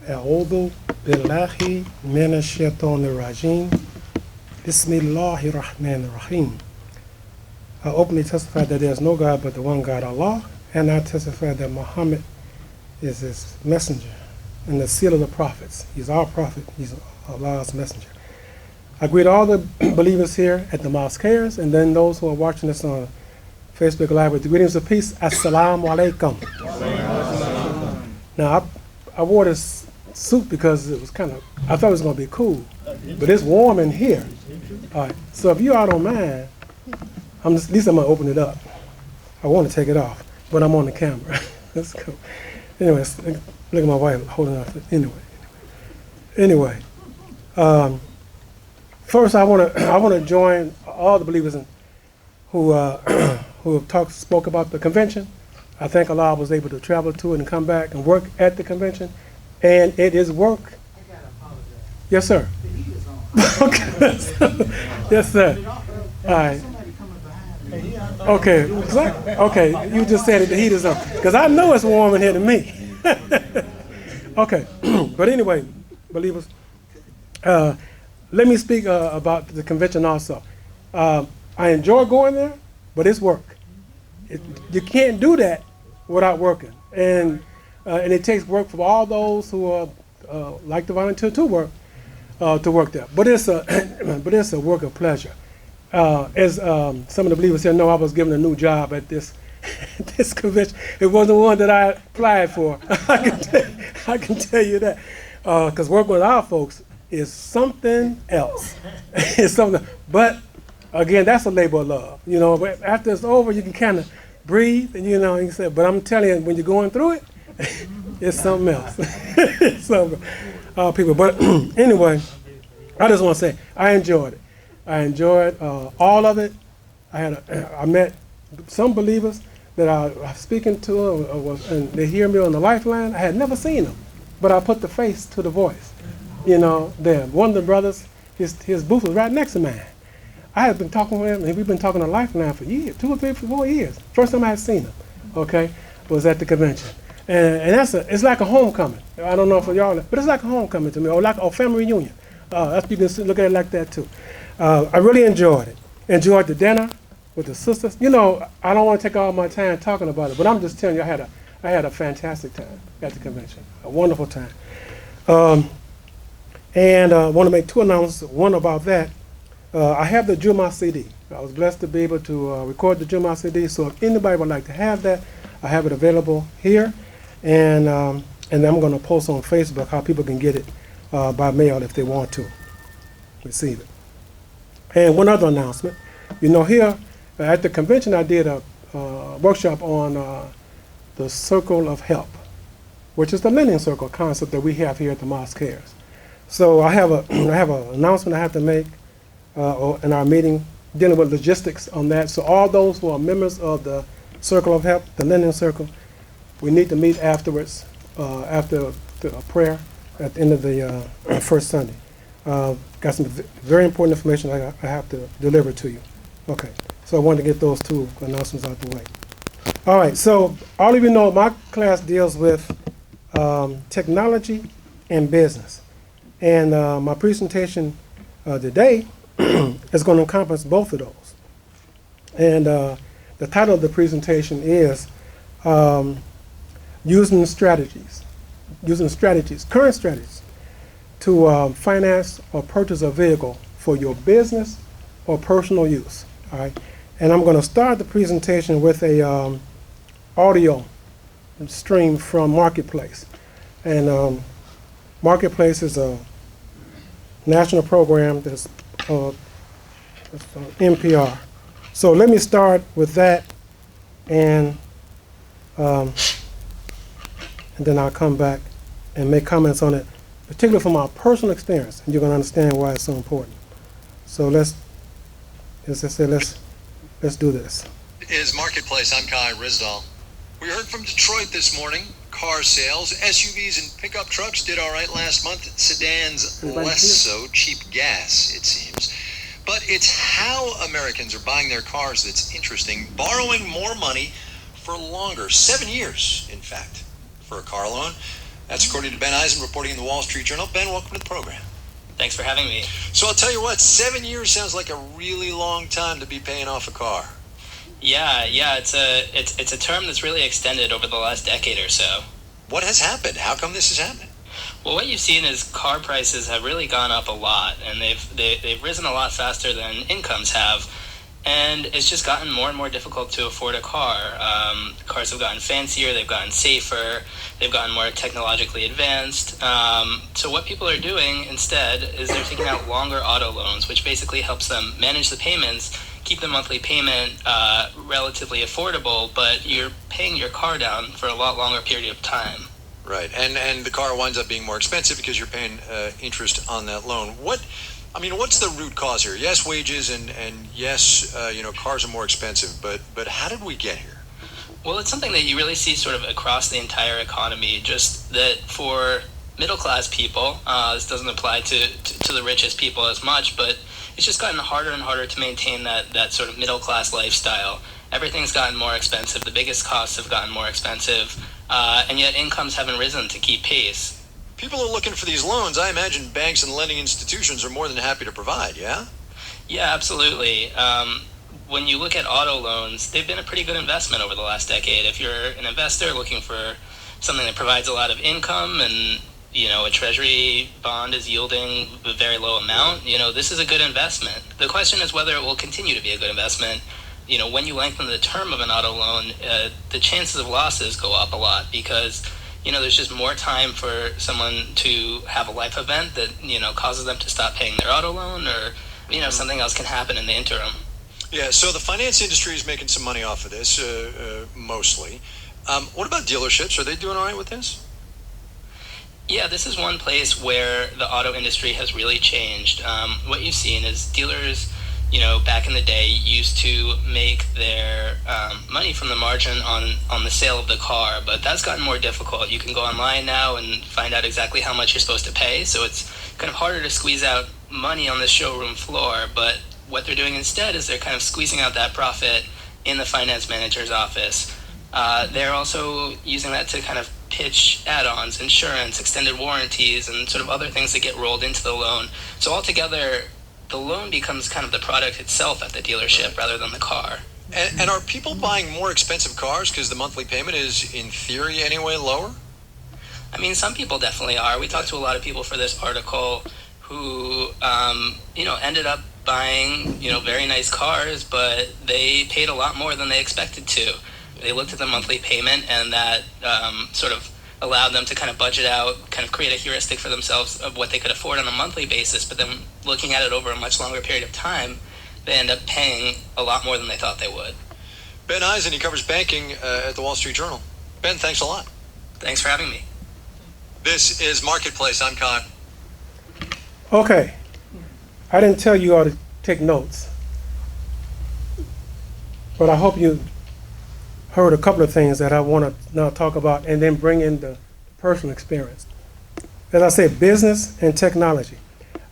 أعوذ بالله من الشيطان الرجيم بسم الله الرحمن الرحيم. I openly testify that there is no God but the one God, Allah, and I testify that Mohammed is his messenger and the seal of the prophets. He's our prophet. He's Allah's messenger. I greet all the believers here at the Mosque, and then those who are watching us on Facebook Live with the greetings of peace. Assalamu alaikum. Now, I wore this suit because it was I thought it was going to be cool, but it's warm in here. All right, so if you all don't mind, at least I'm going to open it up. I want to take it off, but I'm on the camera. That's cool. Anyway, look at my wife holding up. Anyway, first I want to join all the believers who have spoke about the convention. I thank Allah I was able to travel to it and come back and work at the convention, and it is work. I gotta apologize. Yes, sir. The heat is on. Okay. Yes, sir. All right. Somebody coming behind me. Okay. You just said it. The heat is on because I know it's warm in here to me. Okay. But anyway, believers, let me speak about the convention also. I enjoy going there, but it's work. You can't do that without working, and it takes work from all those who like to volunteer to work there. But it's a work of pleasure. As some of the believers here know, I was given a new job at this this convention. It wasn't one that I applied for. I can tell you that, because working with our folks is something else. It's something, but again, that's a labor of love. But after it's over, you can kind of breathe, and you can say. But I'm telling you, when you're going through it, it's something else. It's something, people. But anyway, I just want to say I enjoyed it. I enjoyed all of it. I met some believers that I was speaking to, and they hear me on the lifeline. I had never seen them, but I put the face to the voice. There. One of the brothers, his booth was right next to mine. I had been talking with him, and we've been talking on Lifeline for years, 2 or 3 or 4 years. First time I had seen him, was at the convention. And it's like a homecoming. I don't know for y'all, but it's like a homecoming to me, or like a family reunion. You can look at it like that too. I really enjoyed it. Enjoyed the dinner with the sisters. I don't want to take all my time talking about it, but I'm just telling you, I had a fantastic time at the convention, a wonderful time. And I want to make 2 announcements. One about that. I have the Juma CD. I was blessed to be able to record the Juma CD, so if anybody would like to have that, I have it available here. And I'm going to post on Facebook how people can get it by mail if they want to receive it. And one other announcement. Here at the convention, I did a workshop on the circle of help, which is the lending circle concept that we have here at the Mosque. So I have an announcement I have to make in our meeting dealing with logistics on that. So all those who are members of the Circle of Help, the Lending Circle, we need to meet afterwards, after the prayer at the end of the first Sunday. Got some very important information I have to deliver to you. Okay, so I wanted to get those 2 announcements out the way. All right, so all of you know my class deals with technology and business. And my presentation today is going to encompass both of those. And the title of the presentation is using strategies, current strategies to finance or purchase a vehicle for your business or personal use. All right, and I'm going to start the presentation with a audio stream from Marketplace. And Marketplace is a national program that's NPR. So let me start with that, and then I'll come back and make comments on it, particularly from our personal experience, and you're going to understand why it's so important. So as I said, let's do this. Is Marketplace. I'm Kai Rizdal. We heard from Detroit this morning. Car sales, SUVs and pickup trucks did all right last month. Sedans, less so. Cheap gas, it seems. But it's how Americans are buying their cars that's interesting. Borrowing more money for longer, 7 years, in fact, for a car loan. That's according to Ben Eisen, reporting in the Wall Street Journal. Ben, welcome to the program. Thanks for having me. So I'll tell you what, 7 years sounds like a really long time to be paying off a car. Yeah, it's a term that's really extended over the last decade or so. What has happened? How come this has happened? Well, what you've seen is car prices have really gone up a lot, and they've risen a lot faster than incomes have. And it's just gotten more and more difficult to afford a car. Cars have gotten fancier, they've gotten safer, they've gotten more technologically advanced. So what people are doing instead is they're taking out longer auto loans, which basically helps them manage the payments, keep the monthly payment relatively affordable, but you're paying your car down for a lot longer period of time. Right, and the car winds up being more expensive because you're paying interest on that loan. What's the root cause here? Yes, wages, and yes, cars are more expensive, but how did we get here? Well, it's something that you really see sort of across the entire economy, just that for middle-class people, this doesn't apply to the richest people as much, but it's just gotten harder and harder to maintain that sort of middle-class lifestyle. Everything's gotten more expensive. The biggest costs have gotten more expensive, and yet incomes haven't risen to keep pace. People are looking for these loans. I imagine banks and lending institutions are more than happy to provide, yeah? Yeah, absolutely. When you look at auto loans, they've been a pretty good investment over the last decade. If you're an investor looking for something that provides a lot of income and, a treasury bond is yielding a very low amount, this is a good investment. The question is whether it will continue to be a good investment. When you lengthen the term of an auto loan, the chances of losses go up a lot because there's just more time for someone to have a life event that, causes them to stop paying their auto loan or, something else can happen in the interim. Yeah, so the finance industry is making some money off of this, mostly. What about dealerships? Are they doing all right with this? Yeah, this is one place where the auto industry has really changed. What you've seen is dealers, back in the day used to make their money from the margin on the sale of the car, but that's gotten more difficult. You can go online now and find out exactly how much you're supposed to pay, so it's kind of harder to squeeze out money on the showroom floor, but what they're doing instead is they're kind of squeezing out that profit in the finance manager's office. They're also using that to kind of pitch add-ons, insurance, extended warranties, and sort of other things that get rolled into the loan. So altogether, the loan becomes kind of the product itself at the dealership rather than the car. And are people buying more expensive cars because the monthly payment is, in theory anyway, lower? I mean, some people definitely are. We talked to a lot of people for this article who, ended up buying, very nice cars, but they paid a lot more than they expected to. They looked at the monthly payment, and that sort of allowed them to kind of budget out, kind of create a heuristic for themselves of what they could afford on a monthly basis, but then looking at it over a much longer period of time, they end up paying a lot more than they thought they would. Ben Eisen, he covers banking at the Wall Street Journal. Ben, thanks a lot. Thanks for having me. This is Marketplace. I'm Con. Okay. I didn't tell you all to take notes, but I hope you heard a couple of things that I want to now talk about and then bring in the personal experience. As I said, business and technology.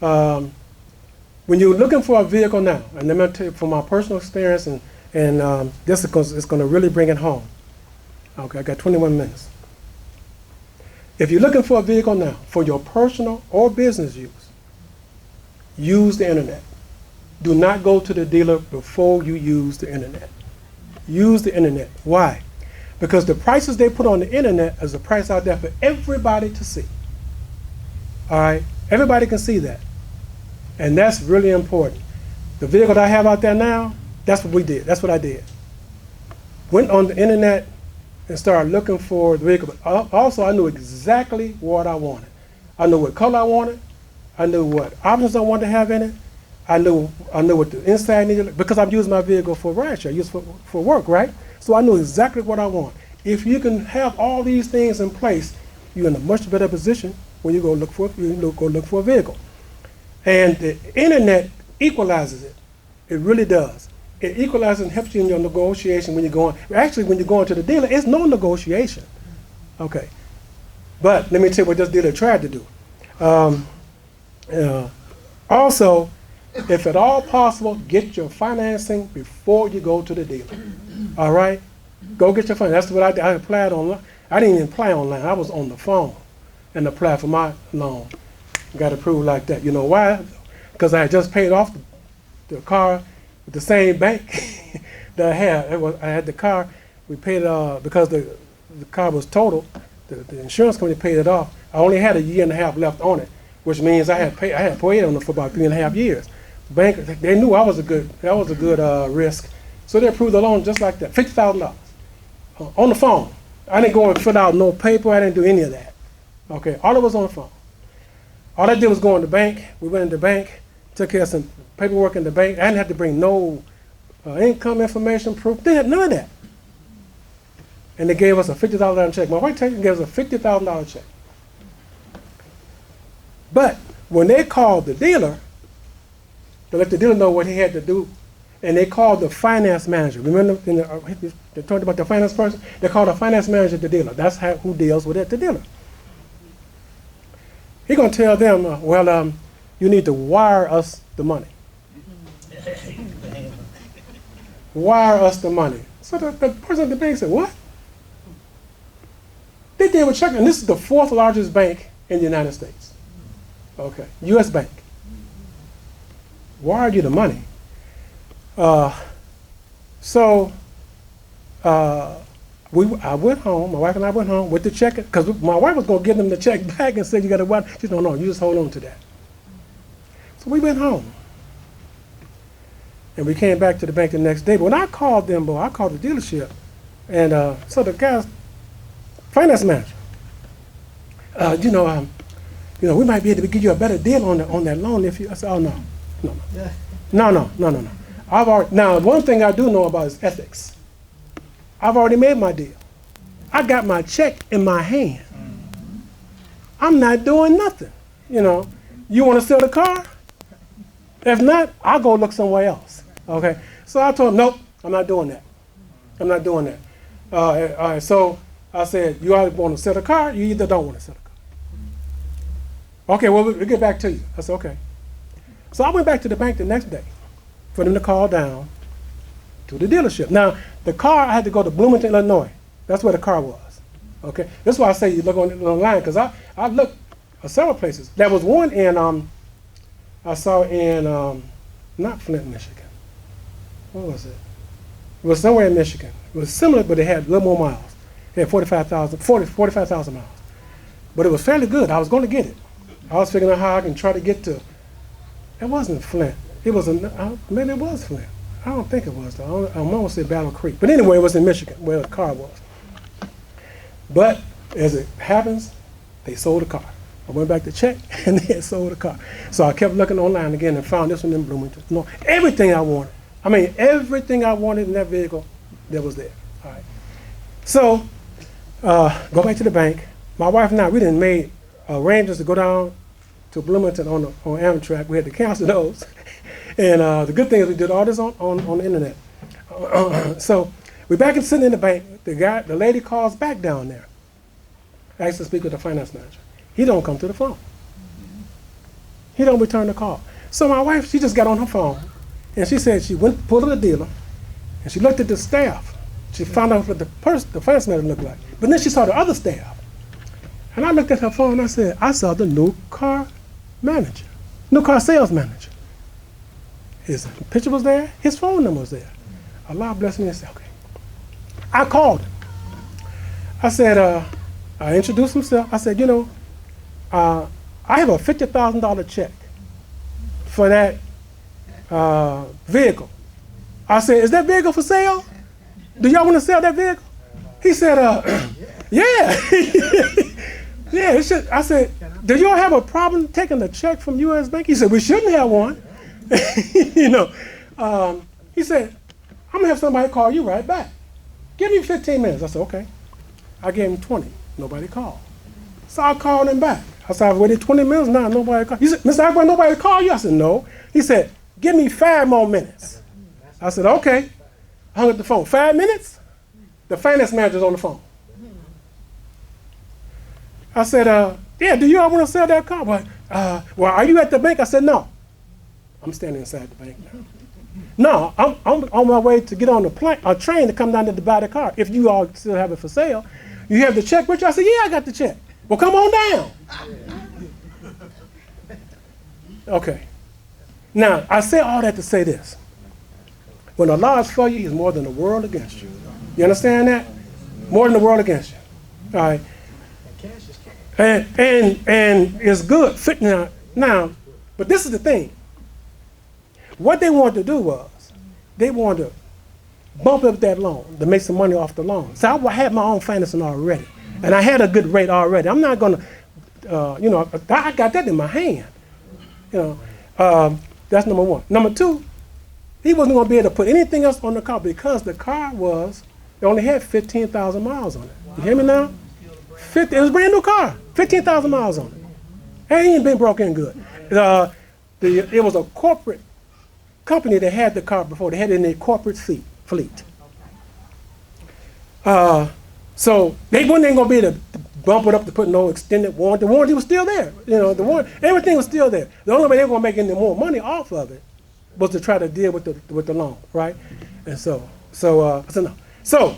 When you're looking for a vehicle now, and let me tell you from my personal experience, and this is going to really bring it home. Okay, I got 21 minutes. If you're looking for a vehicle now for your personal or business use the internet. Do not go to the dealer before you use the internet. Use the internet. Why? Because the prices they put on the internet is a price out there for everybody to see. All right? Everybody can see that. And that's really important. The vehicle that I have out there now, that's what we did. That's what I did. Went on the internet and started looking for the vehicle. But also, I knew exactly what I wanted. I knew what color I wanted. I knew what options I wanted to have in it. I knew what the inside needed, because I'm using my vehicle for rideshare, use for work, right? So I knew exactly what I want. If you can have all these things in place, you're in a much better position when you go look for a vehicle. And the internet equalizes it. It really does. It equalizes and helps you in your negotiation when you're going. Actually, when you're going to the dealer, it's no negotiation. Okay. But let me tell you what this dealer tried to do. Also, if at all possible, get your financing before you go to the dealer. All right? Go get your financing. That's what I did. I applied online. I didn't even apply online. I was on the phone. and apply for my loan. Got approved like that. You know why? Because I had just paid off the car with the same bank that I had. I had the car. We paid it because the car was total. The insurance company paid it off. I only had a year and a half left on it, which means I had paid on it for about 3.5 years. The bank, they knew that was a good risk, so they approved the loan just like that, $50,000 on the phone. I didn't go and fill out no paper. I didn't do any of that. Okay, all it was on the phone. All I did was go in the bank. We went in the bank, took care of some paperwork in the bank. I didn't have to bring no income information proof. They had none of that. And they gave us a $50,000 check. My wife gave us a $50,000 check. But when they called the dealer, to let the dealer know what he had to do, and they called the finance manager. Remember, they talked about the finance person? They called the finance manager the dealer. That's who deals with it, the dealer. He's going to tell them, you need to wire us the money. Wire us the money. So the person at the bank said, what? They did with checking, and this is the 4th largest bank in the United States. Okay, U.S. bank. Wired you the money. I went home, my wife and I went home with the check, because my wife was going to give them the check back and said, you got to wire. She said, no, you just hold on to that. So we went home. And we came back to the bank the next day. But when I called them, I called the dealership. And so the guy's finance manager, we might be able to give you a better deal on that loan if you. I said, oh, no. Now, one thing I do know about is ethics. I've already made my deal. I got my check in my hand. I'm not doing nothing. You want to sell the car? If not, I'll go look somewhere else. Okay. So I told him, nope, I'm not doing that. I'm not doing that. All right. So I said, you either want to sell the car, you either don't want to sell the car. Okay, well, we'll get back to you. I said, okay. So I went back to the bank the next day for them to call down to the dealership. Now, the car, I had to go to Bloomington, Illinois. That's where the car was. Okay. That's why I say you look online, because I looked at several places. There was one I saw in, not Flint, Michigan. What was it? It was somewhere in Michigan. It was similar, but it had a little more miles. It had 45,000 miles. But it was fairly good. I was going to get it. I was figuring out how I can try to get to, it wasn't Flint. Maybe it was Flint. I don't think it was, though. I'm almost at Battle Creek. But anyway, it was in Michigan, where the car was. But as it happens, they sold the car. I went back to check, and they had sold the car. So I kept looking online again and found this one in Bloomington. No, everything I wanted. Everything I wanted in that vehicle, that was there. All right. So, go back to the bank. My wife and I, we didn't make arrangements to go down to Bloomington on Amtrak. We had to cancel those. And the good thing is we did all this on the internet. So we're back and sitting in the bank. The lady calls back down there. Asks to speak with the finance manager. He don't come to the phone. He don't return the call. So my wife, she just got on her phone, and she said she went pulled the dealer, and she looked at the staff. She found out what the finance manager looked like. But then she saw the other staff. And I looked at her phone and I said, I saw the new car sales manager. His picture was there, his phone number was there. Allah bless me and said, okay. I called him. I said, I introduced myself. I said, I have a $50,000 check for that vehicle. I said, is that vehicle for sale? Do y'all want to sell that vehicle? He said, yeah. Yeah, it should. I said, do y'all have a problem taking a check from U.S. Bank? He said, we shouldn't have one. He said, I'm going to have somebody call you right back. Give me 15 minutes. I said, okay. I gave him 20. Nobody called. So I called him back. I said, I've waited 20 minutes now. Nobody called. He said, Mr. Akbar, nobody called you? I said, no. He said, give me 5 more minutes. I said, okay. I hung up the phone. 5 minutes? The finance manager's on the phone. I said, yeah, do you all want to sell that car? Well, are you at the bank? I said, no. I'm standing inside the bank now. No, I'm on my way to get on a train to come down to buy the car. If you all still have it for sale, you have the check with you? I said, yeah, I got the check. Well, come on down. Okay. Now, I say all that to say this. When Allah is for you, He's more than the world against you. You understand that? More than the world against you. All right. And it's good. Now, but this is the thing. What they wanted to do was, they wanted to bump up that loan to make some money off the loan. So I had my own financing already. And I had a good rate already. I'm not going to, I got that in my hand. That's number one. Number two, he wasn't going to be able to put anything else on the car because the car it only had 15,000 miles on it. You hear me now? It was a brand new car, 15,000 miles on it. And he ain't been broken good. It was a corporate company that had the car before. They had it in their corporate fleet. So they wasn't going to be able to bump it up to put no extended warranty. The warranty was still there. Everything was still there. The only way they were going to make any more money off of it was to try to deal with the loan, right? And so I said no. So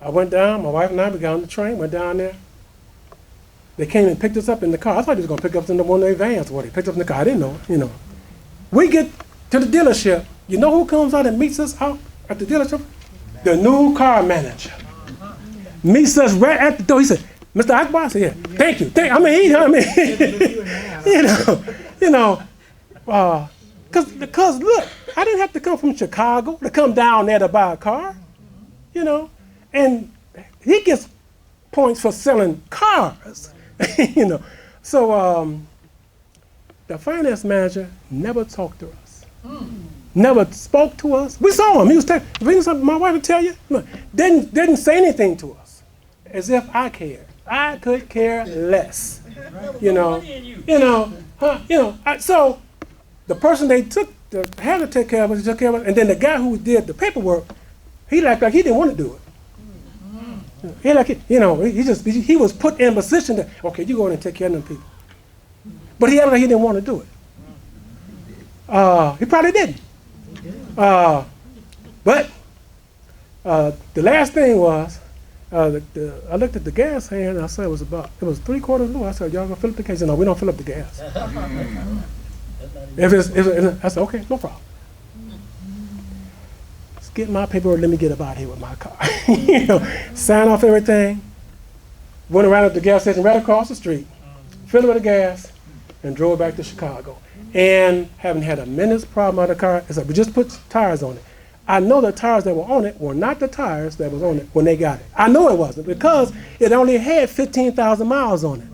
I went down. My wife and I, we got on the train, went down there. They came and picked us up in the car. I thought they was going to pick us in one of their vans. Or they picked us in the car. I didn't know. We get to the dealership. You know who comes out and meets us out at the dealership? The new car manager. Meets us right at the door. He said, Mr. Akbar? I said, yeah, thank you. Because look, I didn't have to come from Chicago to come down there to buy a car, and he gets points for selling cars, So the finance manager never talked to us, never spoke to us. We saw him. He was my wife would tell you, didn't say anything to us, as if I cared. I could care less, So the person they had to take care of us, took care of us, and then the guy who did the paperwork, he acted like he didn't want to do it. He was put in a position that, okay, you go in and take care of them people. But he acted like he didn't want to do it. He probably didn't. But the last thing was, I looked at the gas hand and I said it was 3/4 low. I said, y'all gonna fill up the gas? He said, no, we don't fill up the gas. I said, okay, no problem. Let's get my paperwork, let me get up out here with my car. Sign off everything, went around at the gas station right across the street, filled it with the gas, and drove back to Chicago. And haven't had a minute's problem out of the car. It's like, we just put tires on it. I know the tires that were on it were not the tires that was on it when they got it. I know it wasn't because it only had 15,000 miles on it.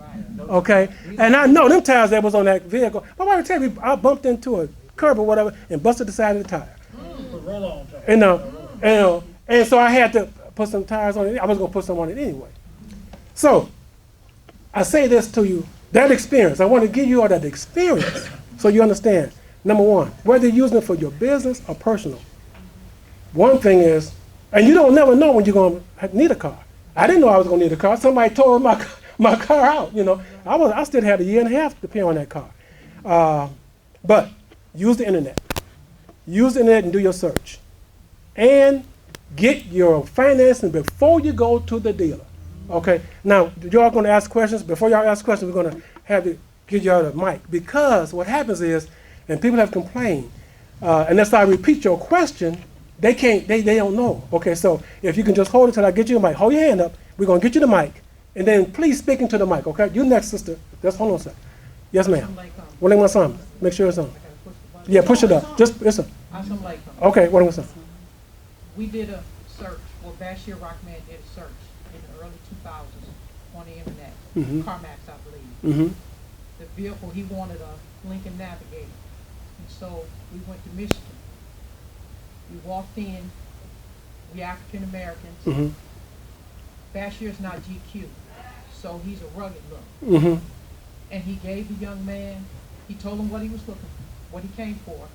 Okay? And I know them tires that was on that vehicle. My wife would tell me I bumped into a curb or whatever and busted the side of the tire. And so I had to put some tires on it. I was going to put some on it anyway. So I say this to you, that experience. I want to give you all that experience so you understand. Number one, whether you're using it for your business or personal. One thing is, and you don't never know when you're going to need a car. I didn't know I was going to need a car. Somebody tore my car out, I still had 1.5 years to pay on that car. But use the internet. Use the internet and do your search. And get your financing before you go to the dealer. Okay? Now, y'all going to ask questions. Before y'all ask questions, we're going to give y'all the mic. Because what happens is, and people have complained, unless I repeat your question, they don't know. Okay, so if you can just hold it till I get you the mic. Hold your hand up. We're going to get you the mic. And then please speak into the mic, okay? You next, sister. Just hold on a second. Yes, ma'am. What do you want? Make sure it's on. Yeah, push it up. Just, it's on. Okay, what do you want? We did a search, Bashir Rockman did a search in the early 2000s on the internet. CarMax, I believe. The vehicle, he wanted a Lincoln Navigator. And so we went to Michigan. We walked in, we African Americans. Bashir's not GQ, so he's a rugged look. And he gave the young man, he told him what he was looking for, what he came for.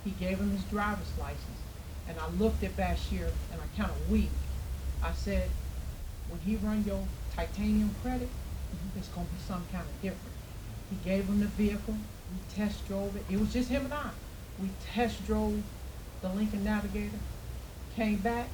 He gave him his driver's license. And I looked at Bashir and I kind of weeped. I said, when he run your titanium credit, it's going to be some kind of different. He gave him the vehicle, we test drove it. It was just him and I. We test drove the Lincoln Navigator, came back,